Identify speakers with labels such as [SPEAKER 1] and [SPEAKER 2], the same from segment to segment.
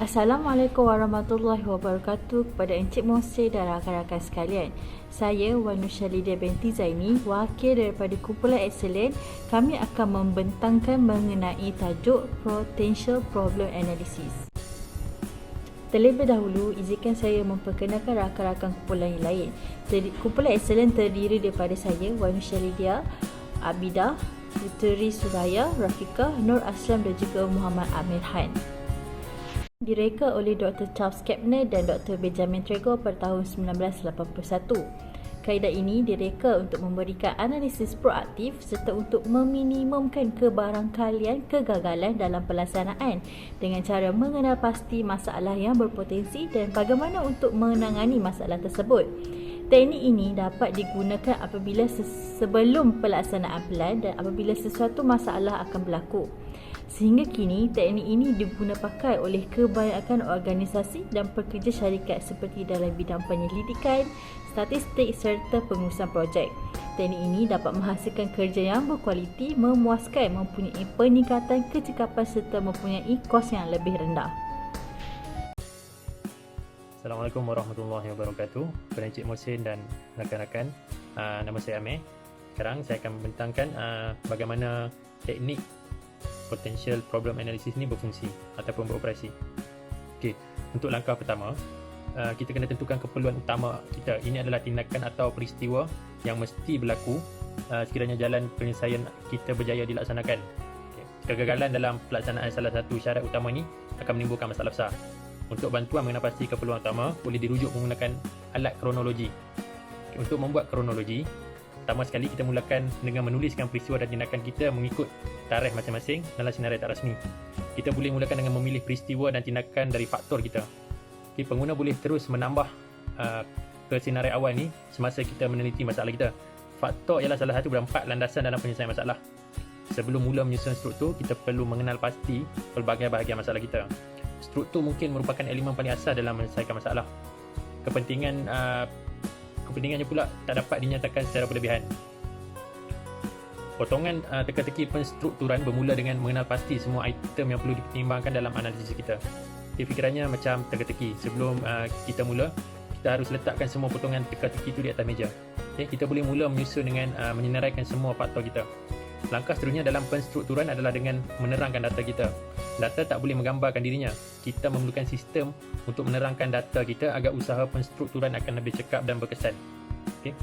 [SPEAKER 1] Assalamualaikum warahmatullahi wabarakatuh kepada Encik Mohsin dan rakan-rakan sekalian. Saya Wan Nusha Lydia binti Zaini, wakil daripada Kumpulan Excellent. Kami akan membentangkan mengenai tajuk Potential Problem Analysis. Terlebih dahulu, izinkan saya memperkenalkan rakan-rakan kumpulan yang lain. Kumpulan Excellent terdiri daripada saya, Wan Nusha Lydia, Abidah, Puteri Suraya, Rafika, Nur Aslam dan juga Muhammad Amir Han. Direka oleh Dr. Charles Kepner dan Dr. Benjamin Tregor pada tahun 1981. Kaedah ini direka untuk memberikan analisis proaktif serta untuk meminimumkan kebarangkalian kegagalan dalam pelaksanaan dengan cara mengenal pasti masalah yang berpotensi dan bagaimana untuk menangani masalah tersebut. Teknik ini dapat digunakan apabila sebelum pelaksanaan plan dan apabila sesuatu masalah akan berlaku. Sehingga kini, teknik ini diguna pakai oleh kebanyakan organisasi dan pekerja syarikat seperti dalam bidang penyelidikan, statistik serta pengurusan projek. Teknik ini dapat menghasilkan kerja yang berkualiti, memuaskan, mempunyai peningkatan kecekapan serta mempunyai kos yang lebih rendah.
[SPEAKER 2] Assalamualaikum warahmatullahi wabarakatuh. Kepada Encik Mohsin dan rakan-rakan, nama saya Amir. Sekarang saya akan membentangkan bagaimana teknik Potential Problem Analysis ni berfungsi ataupun beroperasi. Okey, untuk langkah pertama, kita kena tentukan keperluan utama kita. Ini adalah tindakan atau peristiwa yang mesti berlaku sekiranya jalan penyelesaian kita berjaya dilaksanakan. Okay. Kegagalan dalam pelaksanaan salah satu syarat utama ini akan menimbulkan masalah besar. Untuk bantuan mengenal pasti keperluan utama, boleh dirujuk menggunakan alat kronologi. Okay. Untuk membuat kronologi, pertama sekali kita mulakan dengan menuliskan peristiwa dan tindakan kita mengikut tarikh masing-masing dalam senarai tak rasmi. Kita boleh mulakan dengan memilih peristiwa dan tindakan dari faktor kita. Okay, pengguna boleh terus menambah ke senarai awal ni semasa kita meneliti masalah kita. Faktor ialah salah satu berempat landasan dalam penyelesaian masalah. Sebelum mula menyusun struktur, kita perlu mengenal pasti pelbagai bahagian masalah kita. Struktur mungkin merupakan elemen paling asas dalam menyelesaikan masalah. Kepentingannya pula tak dapat dinyatakan secara berlebihan. Potongan teka-teki penstrukturan bermula dengan mengenal pasti semua item yang perlu dipertimbangkan dalam analisis kita. Fikirannya macam teka-teki. Sebelum kita mula, kita harus letakkan semua potongan teka-teki itu di atas meja. Okay, kita boleh mula menyusun dengan menyenaraikan semua faktor kita. Langkah seterusnya dalam penstrukturan adalah dengan menerangkan data kita. Data tak boleh menggambarkan dirinya. Kita memerlukan sistem untuk menerangkan data kita agar usaha penstrukturan akan lebih cekap dan berkesan. Okay.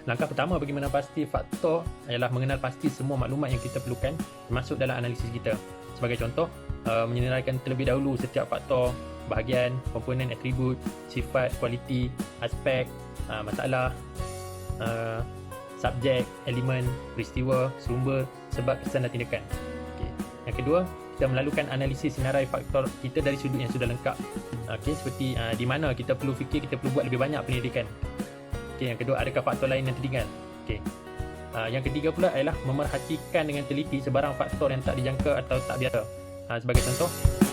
[SPEAKER 2] Langkah pertama bagi mengenal pasti faktor ialah mengenal pasti semua maklumat yang kita perlukan termasuk dalam analisis kita. Sebagai contoh, menyenaraikan terlebih dahulu setiap faktor, bahagian, komponen, atribut, sifat, kualiti, aspek, masalah, subjek, elemen, peristiwa, sumber, sebab, kesan dan tindakan. Okay. Yang kedua, kita melalukan analisis senarai faktor kita dari sudut yang sudah lengkap. Okay, seperti di mana kita perlu fikir, kita perlu buat lebih banyak penyelidikan. Okay, yang kedua, adakah faktor lain yang tertinggal? Okay. Yang ketiga pula ialah memerhatikan dengan teliti sebarang faktor yang tak dijangka atau tak biasa. Sebagai contoh,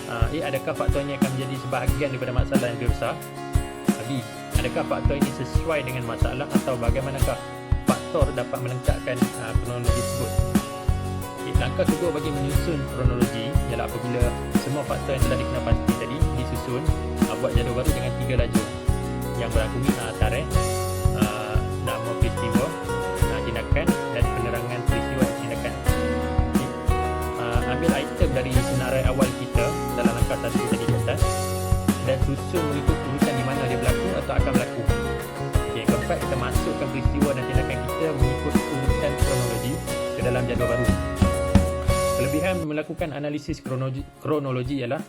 [SPEAKER 2] A, adakah faktornya akan menjadi sebahagian daripada masalah yang lebih besar? B, adakah faktor ini sesuai dengan masalah atau bagaimanakah faktor dapat melengkapkan kronologi tersebut? Okay, langkah kedua bagi menyusun kronologi ialah apabila semua faktor yang telah dikenal pasti tadi disusun, buat jadual baru dengan 3 lajur yang berangkumi tarikh, nama peristiwa, tindakan dan penerangan peristiwa dan tindakan. Okay. Ambil item dari senarai awal kita dalam langkah 1 tadi di atas dan susun mengikut urutan di mana dia berlaku atau akan berlaku. Okay, keempat, kita masukkan peristiwa dan tindakan kita mengikut urutan kronologi ke dalam jadual baru. Kelebihan melakukan analisis kronologi ialah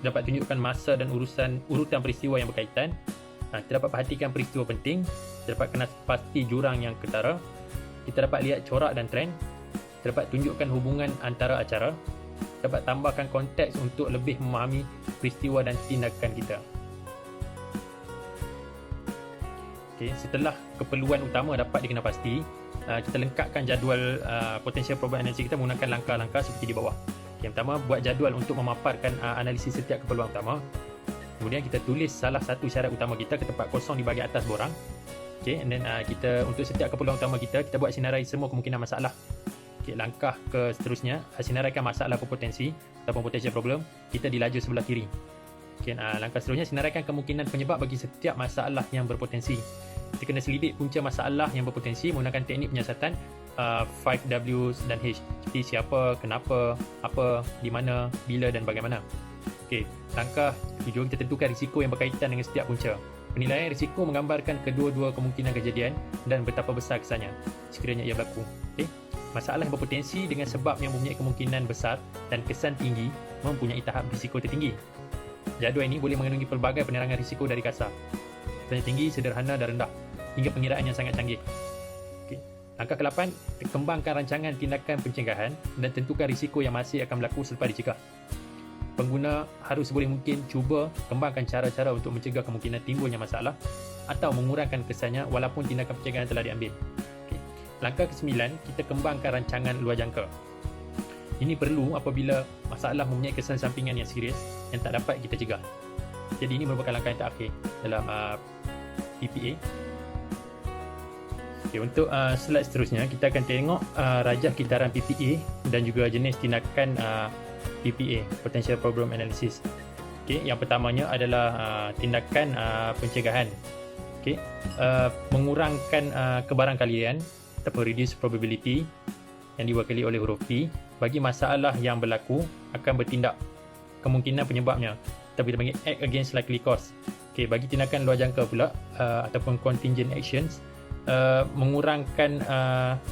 [SPEAKER 2] dapat tunjukkan masa dan urutan peristiwa yang berkaitan. Kita dapat perhatikan peristiwa penting, kita dapat kenal pasti jurang yang ketara, kita dapat lihat corak dan trend, kita dapat tunjukkan hubungan antara acara, dapat tambahkan konteks untuk lebih memahami peristiwa dan tindakan kita. Okay, setelah keperluan utama dapat dikenal pasti, kita lengkapkan jadual potential problem analysis kita menggunakan langkah-langkah seperti di bawah. Okay, yang pertama, buat jadual untuk memaparkan analisis setiap keperluan utama. Kemudian kita tulis salah satu syarat utama kita ke tempat kosong di bahagian atas borang. Okay, and then kita untuk setiap keperluan utama kita buat senarai semua kemungkinan masalah. Okay, langkah ke seterusnya, senaraikan masalah berpotensi ataupun potential problem, kita di lajur sebelah kiri. Okay, langkah seterusnya, senaraikan kemungkinan penyebab bagi setiap masalah yang berpotensi. Kita kena selidik punca masalah yang berpotensi menggunakan teknik penyiasatan 5W dan H, seperti siapa, kenapa, apa, di mana, bila dan bagaimana. Okey, langkah tujuh, kita tentukan risiko yang berkaitan dengan setiap punca. Penilaian risiko menggambarkan kedua-dua kemungkinan kejadian dan betapa besar kesannya sekiranya ia berlaku. Okey, masalah yang berpotensi dengan sebab yang mempunyai kemungkinan besar dan kesan tinggi mempunyai tahap risiko tertinggi. Jadual ini boleh mengandungi pelbagai penerangan risiko dari kasar, tanya tinggi, sederhana dan rendah, hingga pengiraan yang sangat canggih. Okay. Langkah ke-8, kembangkan rancangan tindakan pencegahan dan tentukan risiko yang masih akan berlaku selepas dicegah. Pengguna harus seboleh mungkin cuba kembangkan cara-cara untuk mencegah kemungkinan timbulnya masalah atau mengurangkan kesannya walaupun tindakan pencegahan telah diambil. Okay. Langkah ke-9, kita kembangkan rancangan luar jangka. Ini perlu apabila masalah mempunyai kesan sampingan yang serius yang tak dapat kita cegah. Jadi ini merupakan langkah yang terakhir dalam PPA. Okay, untuk slide seterusnya, kita akan tengok rajah kitaran PPA dan juga jenis tindakan PPA, Potential Problem Analysis. Okay, yang pertamanya adalah tindakan pencegahan. Okay, mengurangkan kebarangkalian atau reduce probability yang diwakili oleh huruf P bagi masalah yang berlaku akan bertindak kemungkinan penyebabnya, tapi kita panggil act against likely cause. Okay, bagi tindakan luar jangka pula ataupun contingent actions, mengurangkan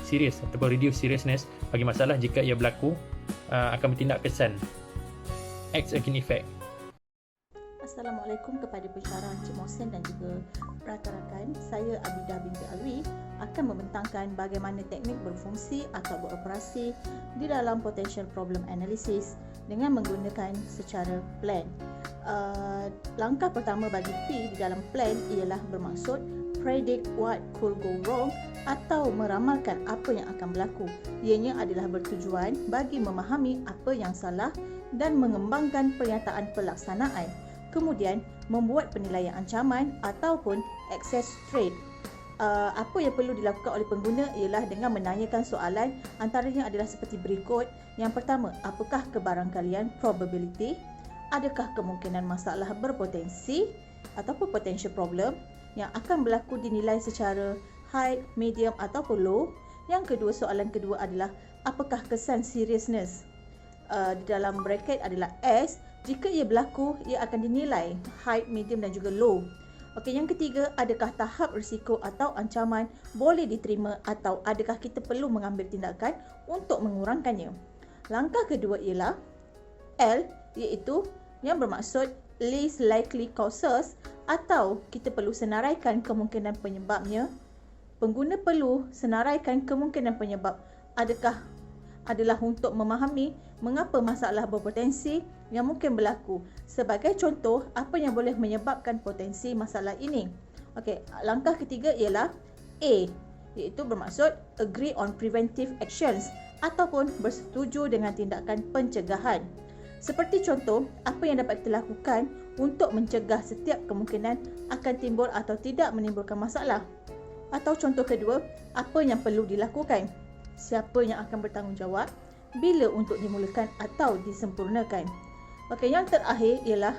[SPEAKER 2] serious ataupun reduce seriousness bagi masalah jika ia berlaku akan bertindak kesan, acts against effect.
[SPEAKER 3] Assalamualaikum kepada pensyarah Encik Mohsen dan juga rakan-rakan. Saya Abidah binti Alwi akan membentangkan bagaimana teknik berfungsi atau beroperasi di dalam potential problem analysis dengan menggunakan secara plan. Langkah pertama bagi P di dalam plan ialah bermaksud predict what could go wrong atau meramalkan apa yang akan berlaku. Ianya adalah bertujuan bagi memahami apa yang salah dan mengembangkan pernyataan pelaksanaan. Kemudian, membuat penilaian ancaman ataupun access threat. Apa yang perlu dilakukan oleh pengguna ialah dengan menanyakan soalan, antaranya adalah seperti berikut. Yang pertama, apakah kebarangkalian probability? Adakah kemungkinan masalah berpotensi ataupun potential problem yang akan berlaku dinilai secara high, medium ataupun low? Yang kedua, soalan kedua adalah apakah kesan seriousness? Di dalam bracket adalah S. Jika ia berlaku, ia akan dinilai high, medium dan juga low. Okey, yang ketiga, adakah tahap risiko atau ancaman boleh diterima atau adakah kita perlu mengambil tindakan untuk mengurangkannya? Langkah kedua ialah L, iaitu yang bermaksud least likely causes atau kita perlu senaraikan kemungkinan penyebabnya. Pengguna perlu senaraikan kemungkinan penyebab adalah untuk memahami mengapa masalah berpotensi yang mungkin berlaku. Sebagai contoh, apa yang boleh menyebabkan potensi masalah ini. Okey, langkah ketiga ialah A, iaitu bermaksud agree on preventive actions ataupun bersetuju dengan tindakan pencegahan. Seperti contoh, apa yang dapat kita lakukan untuk mencegah setiap kemungkinan akan timbul atau tidak menimbulkan masalah. Atau contoh kedua, apa yang perlu dilakukan, siapa yang akan bertanggungjawab, bila untuk dimulakan atau disempurnakan. Okey, yang terakhir ialah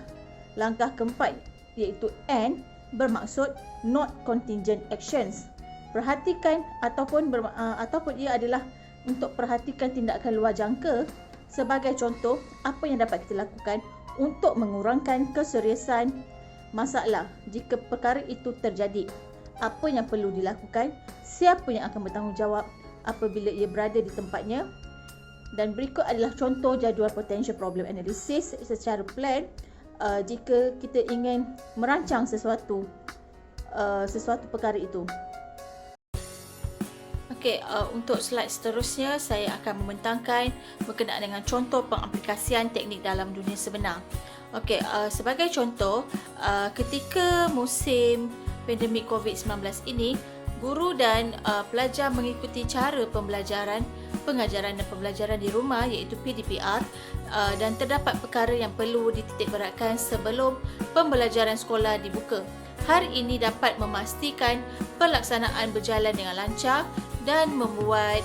[SPEAKER 3] langkah keempat, iaitu N, bermaksud not contingent actions. Perhatikan ataupun ia adalah untuk perhatikan tindakan luar jangka. Sebagai contoh, apa yang dapat kita lakukan untuk mengurangkan keseriusan masalah jika perkara itu terjadi. Apa yang perlu dilakukan, siapa yang akan bertanggungjawab apabila ia berada di tempatnya. Dan berikut adalah contoh jadual potential problem analysis secara plan jika kita ingin merancang sesuatu perkara itu.
[SPEAKER 1] Okey, untuk slide seterusnya saya akan membentangkan berkenaan dengan contoh pengaplikasian teknik dalam dunia sebenar. Okey, sebagai contoh, ketika musim pandemik COVID-19 ini, guru dan pelajar mengikuti cara pengajaran dan pembelajaran di rumah iaitu PDPR dan terdapat perkara yang perlu dititikberatkan sebelum pembelajaran sekolah dibuka. Hari ini dapat memastikan pelaksanaan berjalan dengan lancar dan membuat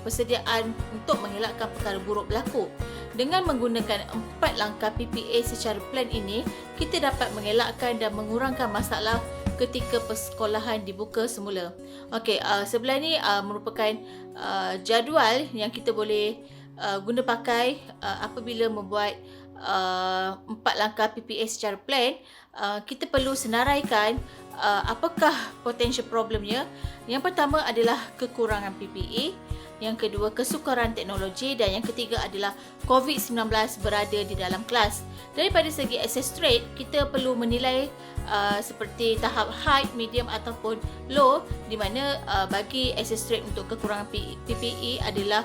[SPEAKER 1] persediaan untuk mengelakkan perkara buruk berlaku. Dengan menggunakan 4 langkah PPA secara plan ini, kita dapat mengelakkan dan mengurangkan masalah ketika persekolahan dibuka semula. Okey, sebelah ni merupakan jadual yang kita boleh guna pakai apabila membuat 4 langkah PPA secara plan. Kita perlu senaraikan apakah potential problemnya. Yang pertama adalah kekurangan PPE, yang kedua kesukaran teknologi, dan yang ketiga adalah COVID-19 berada di dalam kelas. Daripada segi access rate, kita perlu menilai seperti tahap high, medium ataupun low, di mana bagi access rate untuk kekurangan PPE adalah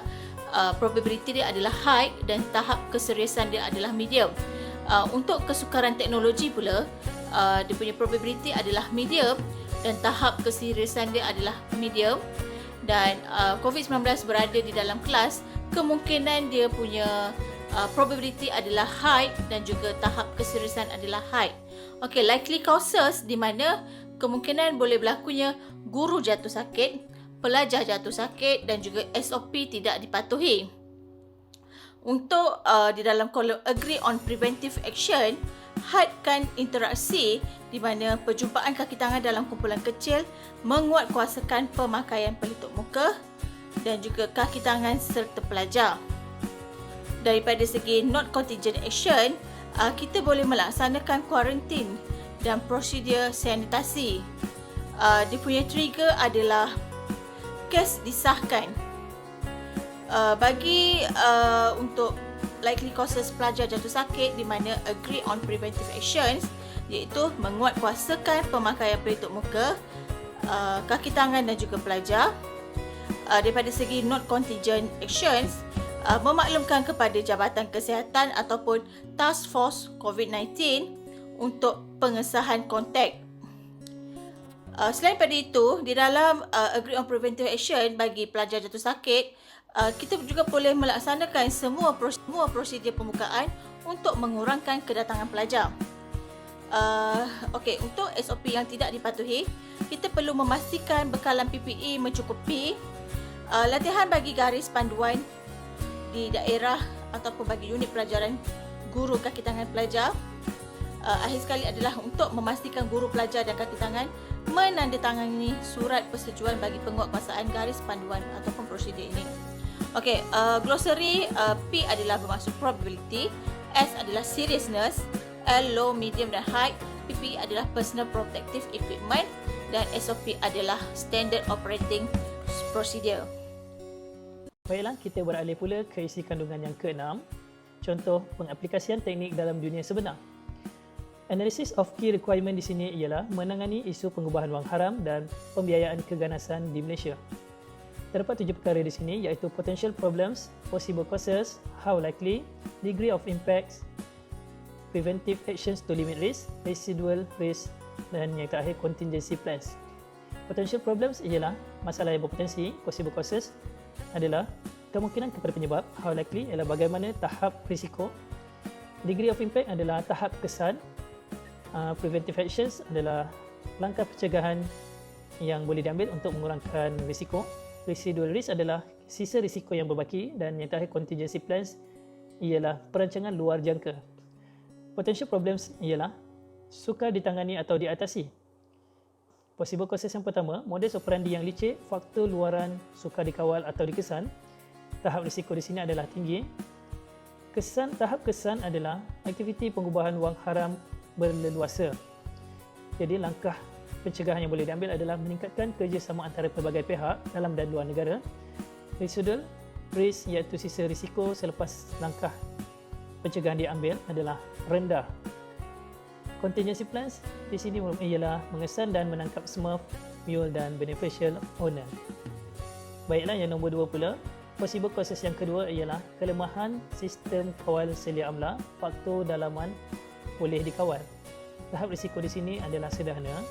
[SPEAKER 1] probability dia adalah high dan tahap keseriusan dia adalah medium. Untuk kesukaran teknologi pula, dia punya probability adalah medium dan tahap keseriusan dia adalah medium. Dan COVID-19 berada di dalam kelas, kemungkinan dia punya probability adalah high dan juga tahap keseriusan adalah high. Okey, likely causes di mana kemungkinan boleh berlakunya guru jatuh sakit, pelajar jatuh sakit dan juga SOP tidak dipatuhi. Untuk di dalam kolom agree on preventive action, hadkan interaksi di mana perjumpaan kaki tangan dalam kumpulan kecil, menguatkuasakan pemakaian pelitup muka dan juga kaki tangan serta pelajar. Daripada segi not contingent action, kita boleh melaksanakan kuarantin dan prosedur sanitasi. Dia punya trigger adalah kes disahkan. Bagi untuk likely causes pelajar jatuh sakit di mana agree on preventive actions, iaitu menguatkuasakan pemakaian pelitup muka, kaki tangan dan juga pelajar. Daripada segi not contingent actions, memaklumkan kepada Jabatan Kesihatan ataupun Task Force COVID-19 untuk pengesahan kontak. Selain pada itu, di dalam agree on preventive action bagi pelajar jatuh sakit, kita juga boleh melaksanakan semua prosedur pembukaan untuk mengurangkan kedatangan pelajar. Okey, untuk SOP yang tidak dipatuhi, kita perlu memastikan bekalan PPE mencukupi, latihan bagi garis panduan di daerah ataupun bagi unit pelajaran guru kaki tangan pelajar. Akhir sekali adalah untuk memastikan guru pelajar dan kaki tangan menandatangani surat persetujuan bagi penguatkuasaan garis panduan ataupun prosedur ini. Okey, glossary, P adalah bermaksud probability, S adalah seriousness, L low, medium dan high, PP adalah personal protective equipment dan SOP adalah standard operating procedure.
[SPEAKER 4] Baiklah, kita beralih pula ke isi kandungan yang ke-6, contoh pengaplikasian teknik dalam dunia sebenar. Analysis of key requirement di sini ialah menangani isu pengubahan wang haram dan pembiayaan keganasan di Malaysia. Terdapat 7 perkara di sini iaitu potential problems, possible causes, how likely, degree of impacts, preventive actions to limit risk, residual risk dan yang terakhir contingency plans. Potential problems ialah masalah yang berpotensi, possible causes adalah kemungkinan kepada penyebab, how likely ialah bagaimana tahap risiko, degree of impact adalah tahap kesan, preventive actions adalah langkah pencegahan yang boleh diambil untuk mengurangkan risiko, residual risk adalah sisa risiko yang berbaki dan yang terakhir contingency plans ialah perancangan luar jangka. Potential problems ialah sukar ditangani atau diatasi. Possible causes yang pertama, modus operandi yang licik, faktor luaran sukar dikawal atau dikesan. Tahap risiko di sini adalah tinggi. Tahap kesan adalah aktiviti pengubahan wang haram berleluasa. Jadi langkah pencegahan yang boleh diambil adalah meningkatkan kerjasama antara pelbagai pihak dalam dan luar negara. Residual risk iaitu sisa risiko selepas langkah pencegahan diambil adalah rendah. Contingency plans di sini ialah mengesan dan menangkap Smurf, mule dan beneficial owner. Baiklah, yang nombor 2 pula, possible causes yang kedua ialah kelemahan sistem kawal selia amla, faktor dalaman boleh dikawal. Tahap risiko di sini adalah sederhana.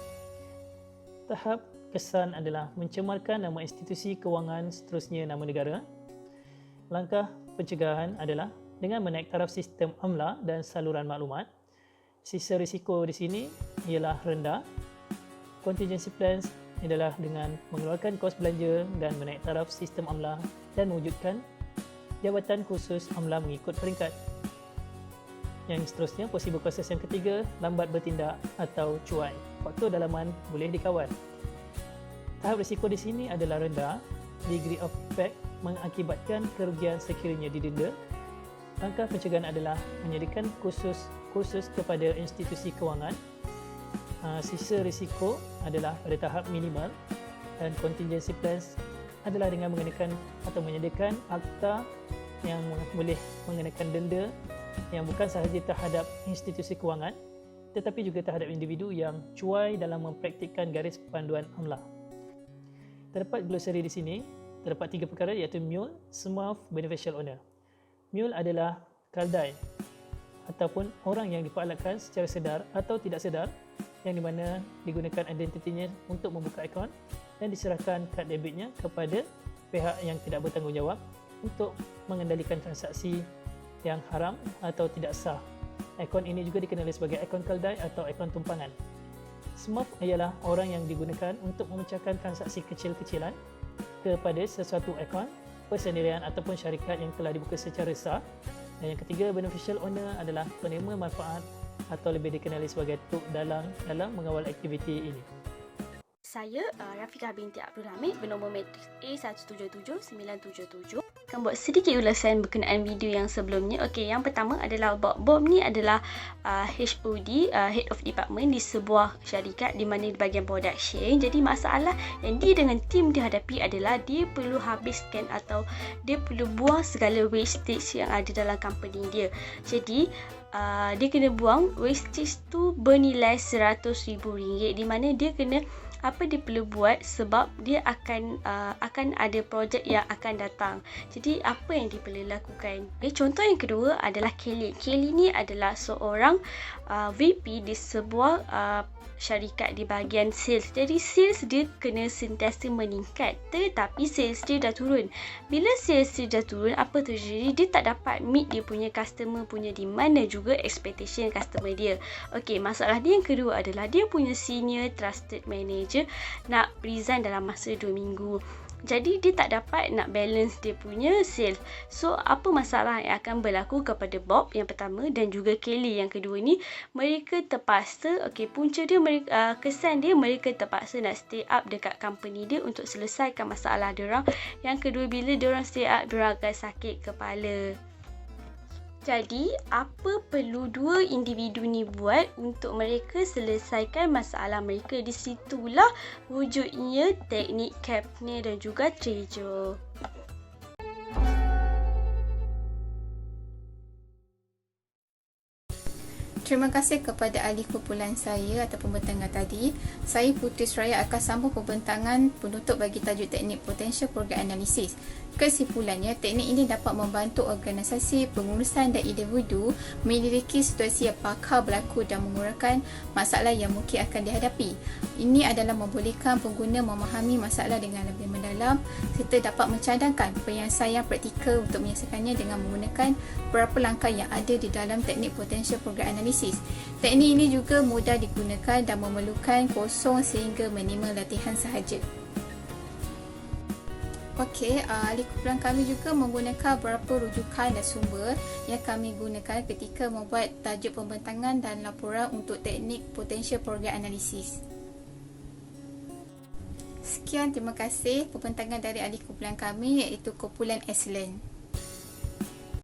[SPEAKER 4] Tahap kesan adalah mencemarkan nama institusi kewangan, seterusnya nama negara. Langkah pencegahan adalah dengan menaik taraf sistem amla dan saluran maklumat. Sisa risiko di sini ialah rendah. Contingency plans adalah dengan mengeluarkan kos belanja dan menaik taraf sistem amlah dan mewujudkan jabatan khusus amlah mengikut peringkat. Yang seterusnya, possible causes yang ketiga, lambat bertindak atau cuai. Faktor dalaman boleh dikawal. Tahap risiko di sini adalah rendah. Degree of impact mengakibatkan kerugian sekiranya didenda. Langkah pencegahan adalah menyediakan kursus kepada institusi kewangan. Sisa risiko adalah pada tahap minimal, dan contingency plans adalah dengan mengenakan atau menyediakan akta yang boleh mengenakan denda yang bukan sahaja terhadap institusi kewangan tetapi juga terhadap individu yang cuai dalam mempraktikkan garis panduan amlah. Terdapat glosari di sini, terdapat 3 perkara iaitu mule, smurf, beneficial owner. Mule adalah kaldai ataupun orang yang diperalahkan secara sedar atau tidak sedar, yang di mana digunakan identitinya untuk membuka akaun dan diserahkan kad debitnya kepada pihak yang tidak bertanggungjawab untuk mengendalikan transaksi yang haram atau tidak sah. Akaun ini juga dikenali sebagai akaun kaldai atau akaun tumpangan. Smurf ialah orang yang digunakan untuk memecahkan transaksi kecil-kecilan kepada sesuatu akaun, persendirian ataupun syarikat yang telah dibuka secara sah. Dan yang ketiga, beneficial owner adalah penerima manfaat atau lebih dikenali sebagai tuk dalang dalam mengawal aktiviti ini.
[SPEAKER 5] Saya Rafiqah binti Abdul Hamid bernombor matrik A177977 akan buat sedikit ulasan berkenaan video yang sebelumnya. Okey, yang pertama adalah Bob ni adalah HOD, Head of Department di sebuah syarikat di mana di bahagian production. Jadi masalah yang dia dengan tim dia hadapi adalah dia perlu habiskan atau dia perlu buang segala wastage yang ada dalam company dia. Jadi dia kena buang wastage tu bernilai RM100,000 di mana dia kena apa dia perlu buat sebab dia akan ada projek yang akan datang. Jadi apa yang dia perlu lakukan? Okay, contoh yang kedua adalah Kelly. Kelly ni adalah seorang VP di sebuah syarikat di bahagian sales. Jadi sales dia kena sentiasa meningkat, tetapi sales dia dah turun. Bila sales dia dah turun, apa terjadi? Dia tak dapat meet dia punya customer punya demand dan juga expectation customer dia. Okey, masalah dia yang kedua adalah dia punya senior trusted manager nak resign dalam masa 2 minggu. Jadi dia tak dapat nak balance dia punya sales. So apa masalah yang akan berlaku kepada Bob yang pertama dan juga Kelly yang kedua ni? Mereka terpaksa, punca dia, kesan dia mereka terpaksa nak stay up dekat company dia untuk selesaikan masalah diorang. Yang kedua, bila diorang stay up, diorang akan sakit kepala. Jadi, apa perlu dua individu ni buat untuk mereka selesaikan masalah mereka? Di situlah wujudnya teknik Kapner dan juga Trejo.
[SPEAKER 6] Terima kasih kepada ahli kumpulan saya atau pembentang tadi. Saya Putri Seraya akan sambung pembentangan penutup bagi tajuk teknik Potential Program Analysis. Kesimpulannya, teknik ini dapat membantu organisasi, pengurusan dan individu memiliki situasi yang pakar berlaku dan mengurangkan masalah yang mungkin akan dihadapi. Ini adalah membolehkan pengguna memahami masalah dengan lebih mendalam serta dapat mencadangkan penyelesaian praktikal untuk menyelesaikannya dengan menggunakan beberapa langkah yang ada di dalam teknik Potential Program Analysis. Teknik ini juga mudah digunakan dan memerlukan kosong sehingga minimum latihan sahaja. Okey, ahli kumpulan kami juga menggunakan beberapa rujukan dan sumber yang kami gunakan ketika membuat tajuk pembentangan dan laporan untuk teknik Potential Program Analysis. Sekian, terima kasih pembentangan dari ahli kumpulan kami iaitu kumpulan Excellent.